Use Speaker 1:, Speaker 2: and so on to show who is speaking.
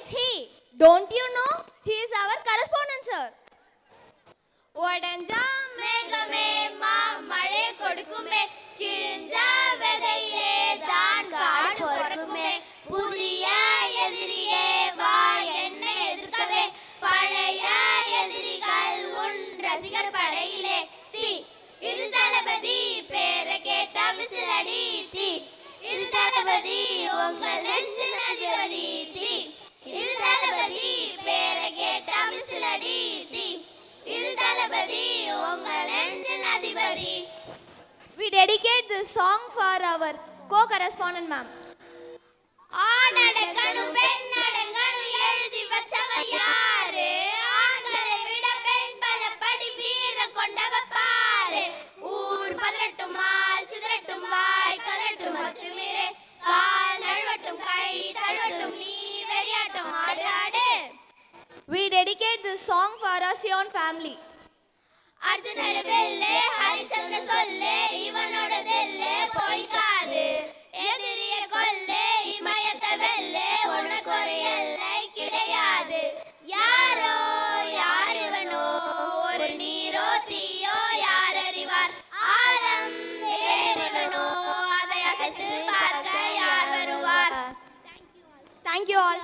Speaker 1: is he? Don't you know? He is our correspondent, sir.
Speaker 2: உடஞ்சா மேகமே மாமழை கொடுக்குமே, கிழிஞ்சா விதையிலே தான் காடு பொறுக்குமே, புதிய எதிரியே வா என்னை எதிர்க்கவே, பழைய எதிரிகள் உன் ரசிகர் படையிலே தீ. இது தளபதி பேரை கேட்டா விசிலடி தீ. இது தளபதி உங்கள் நெஞ்சின் அதிபதி தீ. இது தளபதி பேரை கேட்டா விசிலடி தீ. இது தளபதி உங்கள் நெஞ்சின் அதிபதி.
Speaker 1: We dedicate this song for our co-correspondent ma'am.
Speaker 2: ஆணடங்கணும் பெண்ணடங்கணும் எழுதி வச்சவ யாரு? ஆண்களை விட பெண் பல படி வீரம் கொண்டவ பாரு. ஊர் பதறட்டும் மால் சிதறட்டும் வாய் கதறட்டும் அத்துமீறே, கால் நழுவட்டும் கை தழுவட்டும் நீ வெறியாட்டம் ஆடு ஆடு.
Speaker 1: We dedicate this song for our Sion family.
Speaker 2: அர்ஜுனர் வெல்லே ஹரிச்சந்திர சொல்லே இவனோட தெல்லே போய்க்காது. எதிரிய கொல்லே இமயத்தை வெல்லே உனக்கு ஒரு எல்லை கிடையாது. யாரோ யார் இவனோ ஒரு நீரோ தீயோ யார் அறிவார்? ஆழம் ஏறிவனோ அதை அசைத்து பார்க்க யார் வருவார்?
Speaker 1: Thank you all.